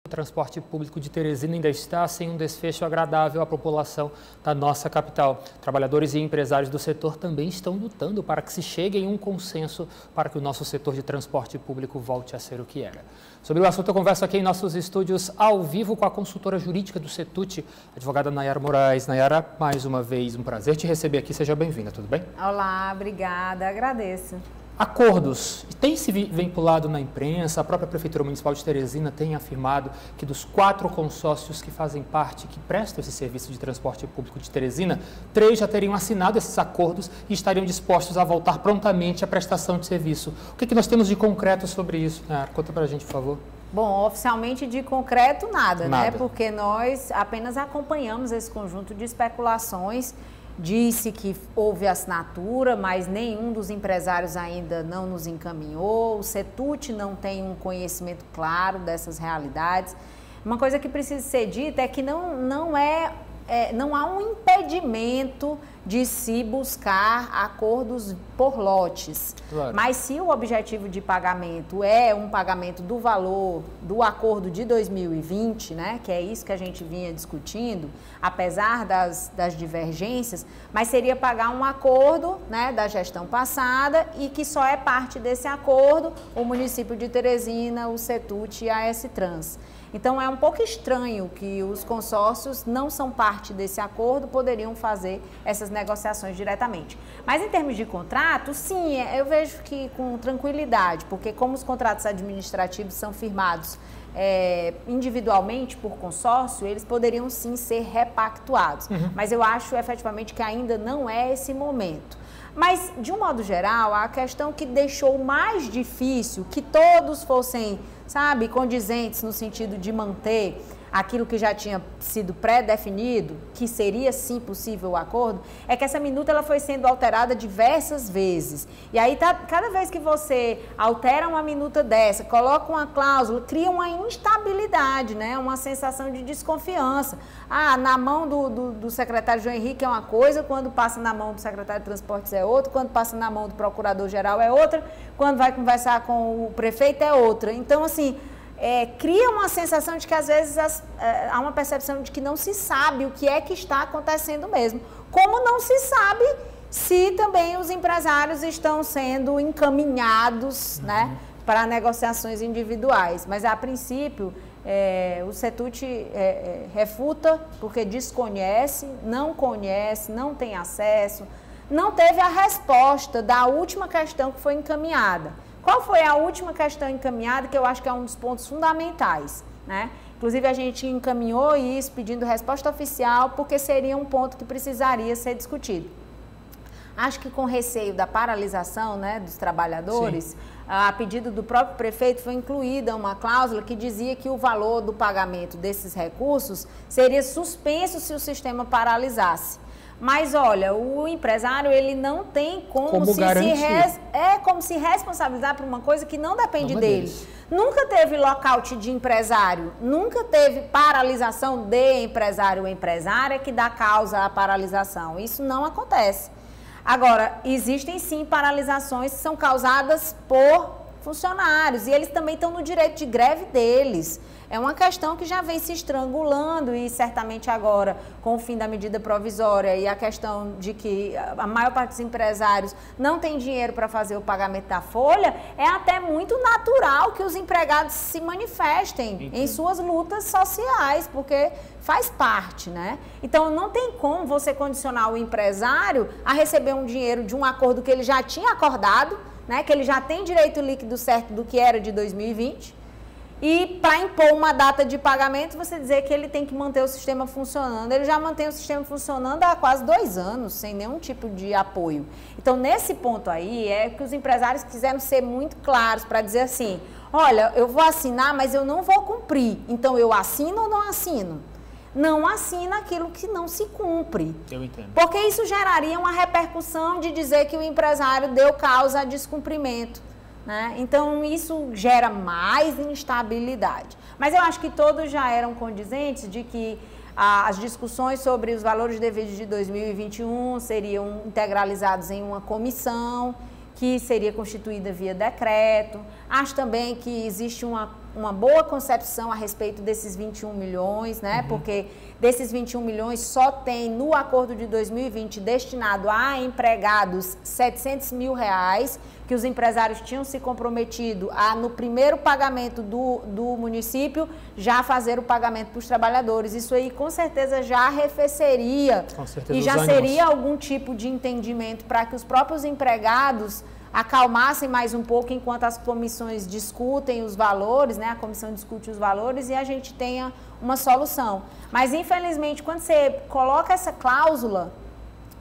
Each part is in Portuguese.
O transporte público de Teresina ainda está sem um desfecho agradável à população da nossa capital. Trabalhadores e empresários do setor também estão lutando para que se chegue em um consenso para que o nosso setor de transporte público volte a ser o que era. Sobre o assunto, eu converso aqui em nossos estúdios ao vivo com a consultora jurídica do Setut, a advogada Nayara Moraes. Nayara, mais uma vez, um prazer te receber aqui. Seja bem-vinda, tudo bem? Olá, obrigada, agradeço. Acordos. Tem se vinculado na imprensa, a própria Prefeitura Municipal de Teresina tem afirmado que dos 4 consórcios que fazem parte, que prestam esse serviço de transporte público de Teresina, 3 já teriam assinado esses acordos e estariam dispostos a voltar prontamente à prestação de serviço. O que nós temos de concreto sobre isso? Conta pra gente, por favor. Bom, oficialmente de concreto nada, né? Porque nós apenas acompanhamos esse conjunto de especulações. Disse que houve assinatura, mas nenhum dos empresários ainda não nos encaminhou. O Setut não tem um conhecimento claro dessas realidades. Uma coisa que precisa ser dita é que não há um impedimento de se buscar acordos por lotes. Claro. Mas se o objetivo de pagamento é um pagamento do valor do acordo de 2020, né, que é isso que a gente vinha discutindo, apesar das divergências, mas seria pagar um acordo, né, da gestão passada e que só é parte desse acordo o município de Teresina, o Setut e a S-Trans. Então, é um pouco estranho que os consórcios não são parte desse acordo, poderiam fazer essas negociações diretamente. Mas, em termos de contrato, sim, eu vejo que com tranquilidade, porque como os contratos administrativos são firmados individualmente por consórcio, eles poderiam sim ser repactuados. Mas eu acho efetivamente que ainda não é esse momento. Mas, de um modo geral, a questão que deixou mais difícil que todos fossem, sabe, condizentes no sentido de manter aquilo que já tinha sido pré-definido, que seria sim possível o acordo, é que essa minuta ela foi sendo alterada diversas vezes. E aí, cada vez que você altera uma minuta dessa, coloca uma cláusula, cria uma instabilidade, né? Uma sensação de desconfiança. Na mão do secretário João Henrique é uma coisa, quando passa na mão do secretário de Transportes é outra, quando passa na mão do procurador-geral é outra, quando vai conversar com o prefeito é outra. Então, assim, cria uma sensação de que às vezes há uma percepção de que não se sabe o que é que está acontecendo mesmo. Como não se sabe se também os empresários estão sendo encaminhados, né, para negociações individuais. Mas, a princípio, o Setut refuta porque desconhece, não tem acesso, não teve a resposta da última questão que foi encaminhada. Qual foi a última questão encaminhada, que eu acho que é um dos pontos fundamentais, né? Inclusive, a gente encaminhou isso pedindo resposta oficial, porque seria um ponto que precisaria ser discutido. Acho que com receio da paralisação, né, dos trabalhadores, a pedido do próprio prefeito foi incluída uma cláusula que dizia que o valor do pagamento desses recursos seria suspenso se o sistema paralisasse. Mas, olha, o empresário, ele não tem como se responsabilizar por uma coisa que não depende dele. Nunca teve lockout de empresário, nunca teve paralisação de empresário. O empresário é que dá causa à paralisação. Isso não acontece. Agora, existem sim paralisações que são causadas por funcionários e eles também estão no direito de greve deles. É uma questão que já vem se estrangulando e certamente agora, com o fim da medida provisória e a questão de que a maior parte dos empresários não tem dinheiro para fazer o pagamento da folha, é até muito natural que os empregados se manifestem em suas lutas sociais, porque faz parte, né? Então, não tem como você condicionar o empresário a receber um dinheiro de um acordo que ele já tinha acordado, né? Que ele já tem direito líquido certo do que era de 2020. E para impor uma data de pagamento, você dizer que ele tem que manter o sistema funcionando. Ele já mantém o sistema funcionando há quase 2 anos, sem nenhum tipo de apoio. Então, nesse ponto aí, é que os empresários quiseram ser muito claros para dizer assim, olha, eu vou assinar, mas eu não vou cumprir. Então, eu assino ou não assino? Não assina aquilo que não se cumpre. Eu entendo. Porque isso geraria uma repercussão de dizer que o empresário deu causa a descumprimento. Né? Então, isso gera mais instabilidade. Mas eu acho que todos já eram condizentes de que as discussões sobre os valores devidos de 2021 seriam integralizados em uma comissão que seria constituída via decreto. Acho também que existe uma uma boa concepção a respeito desses 21 milhões, né? Porque desses 21 milhões só tem no acordo de 2020 destinado a empregados 700 mil reais, que os empresários tinham se comprometido a, no primeiro pagamento do município, já fazer o pagamento para os trabalhadores. Isso aí com certeza já arrefeceria e já seria algum tipo de entendimento para que os próprios empregados acalmassem mais um pouco enquanto as comissões discutem os valores, né? A comissão discute os valores e a gente tenha uma solução. Mas, infelizmente, quando você coloca essa cláusula,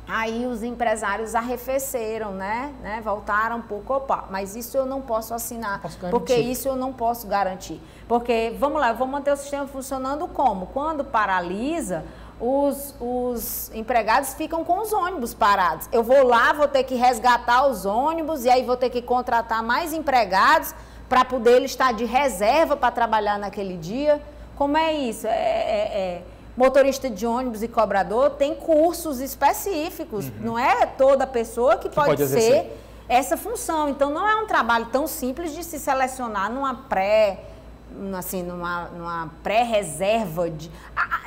aí os empresários arrefeceram, né? Voltaram um pouco, opa, mas isso eu não posso assinar, porque isso eu não posso garantir. Porque, vamos lá, eu vou manter o sistema funcionando como? Quando paralisa, os empregados ficam com os ônibus parados. Eu vou lá, vou ter que resgatar os ônibus e aí vou ter que contratar mais empregados para poder ele estar de reserva para trabalhar naquele dia. Como é isso? Motorista de ônibus e cobrador tem cursos específicos. Não é toda pessoa que pode ser essa função. Então, não é um trabalho tão simples de se selecionar numa pré-reserva.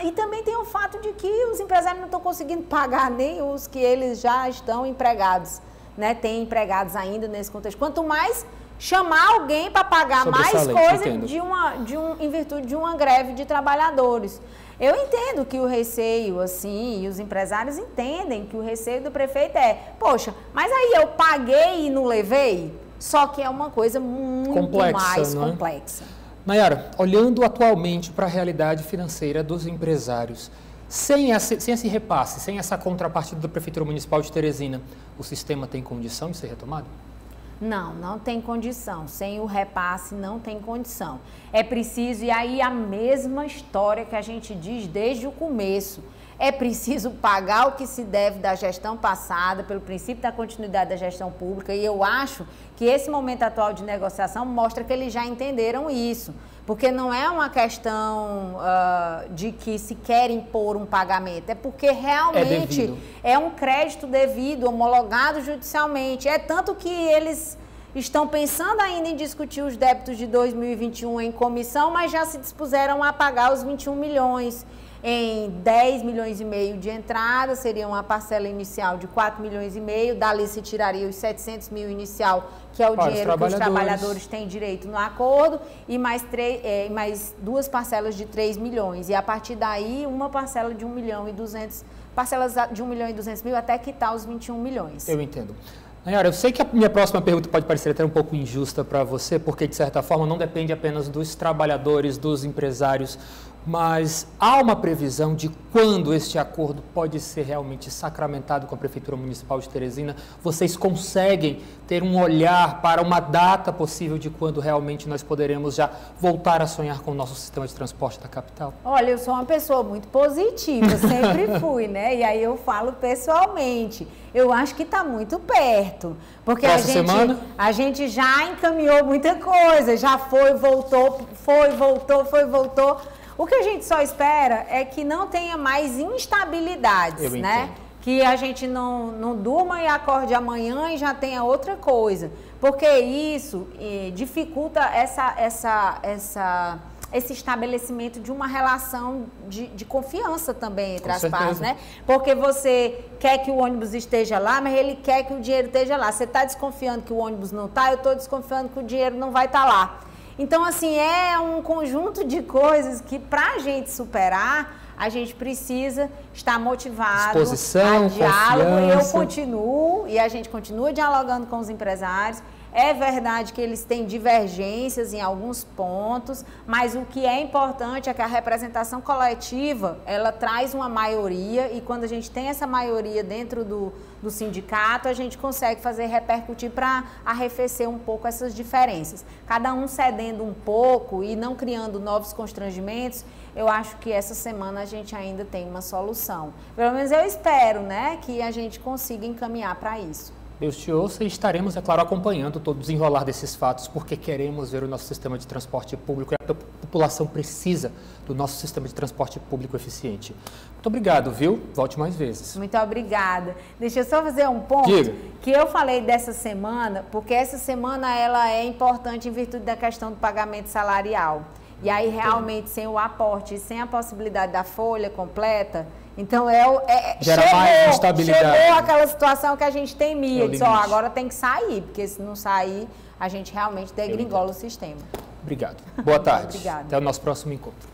E também tem o fato de que os empresários não estão conseguindo pagar nem os que eles já estão empregados, né? Tem empregados ainda nesse contexto. Quanto mais chamar alguém para pagar mais coisa em virtude de uma greve de trabalhadores. Eu entendo que o receio, assim, e os empresários entendem que o receio do prefeito poxa, mas aí eu paguei e não levei? Só que é uma coisa muito mais complexa. Nayara, olhando atualmente para a realidade financeira dos empresários, sem esse repasse, sem essa contrapartida da Prefeitura Municipal de Teresina, o sistema tem condição de ser retomado? Não, não tem condição. Sem o repasse, não tem condição. É preciso, e aí a mesma história que a gente diz desde o começo, é preciso pagar o que se deve da gestão passada, pelo princípio da continuidade da gestão pública, e eu acho que esse momento atual de negociação mostra que eles já entenderam isso, porque não é uma questão de que se quer impor um pagamento, é porque realmente é um crédito devido, homologado judicialmente, é tanto que eles estão pensando ainda em discutir os débitos de 2021 em comissão, mas já se dispuseram a pagar os 21 milhões. Em 10 milhões e meio de entrada, seria uma parcela inicial de 4 milhões e meio, dali se tiraria os 700 mil inicial, que é o dinheiro que os trabalhadores têm direito no acordo, e mais 2 parcelas de 3 milhões, e a partir daí uma parcela de 1 milhão e 200, parcelas de 1 milhão e 200 mil até quitar os 21 milhões. Eu entendo. Nayara, eu sei que a minha próxima pergunta pode parecer até um pouco injusta para você, porque de certa forma não depende apenas dos trabalhadores, dos empresários, mas há uma previsão de quando este acordo pode ser realmente sacramentado com a Prefeitura Municipal de Teresina? Vocês conseguem ter um olhar para uma data possível de quando realmente nós poderemos já voltar a sonhar com o nosso sistema de transporte da capital? Olha, eu sou uma pessoa muito positiva, sempre fui, né? E aí eu falo pessoalmente. Eu acho que está muito perto, porque a gente já encaminhou muita coisa, já foi, voltou. O que a gente só espera é que não tenha mais instabilidades, né? Que a gente não durma e acorde amanhã e já tenha outra coisa. Porque isso dificulta esse estabelecimento de uma relação de confiança também entre as partes, né? Porque você quer que o ônibus esteja lá, mas ele quer que o dinheiro esteja lá. Você está desconfiando que o ônibus não está, eu estou desconfiando que o dinheiro não vai estar lá. Então, assim, é um conjunto de coisas que, para a gente superar, a gente precisa estar motivado, disposição, a diálogo. confiança. Eu continuo, e a gente continua dialogando com os empresários. É verdade que eles têm divergências em alguns pontos, mas o que é importante é que a representação coletiva, ela traz uma maioria, e quando a gente tem essa maioria dentro do sindicato, a gente consegue fazer repercutir para arrefecer um pouco essas diferenças. Cada um cedendo um pouco e não criando novos constrangimentos, eu acho que essa semana a gente ainda tem uma solução. Pelo menos eu espero, né, que a gente consiga encaminhar para isso. Deus te ouça e estaremos, é claro, acompanhando todo o desenrolar desses fatos, porque queremos ver o nosso sistema de transporte público e a população precisa do nosso sistema de transporte público eficiente. Muito obrigado, viu? Volte mais vezes. Muito obrigada. Deixa eu só fazer um ponto. Diga. Que eu falei dessa semana, porque essa semana ela é importante em virtude da questão do pagamento salarial. E aí, realmente, sem o aporte, sem a possibilidade da folha completa, então gera mais instabilidade. Chegou aquela situação que a gente temia. Disse, agora tem que sair, porque se não sair, a gente realmente degringola o sistema. Obrigado. Boa tarde. Obrigada. Até o nosso próximo encontro.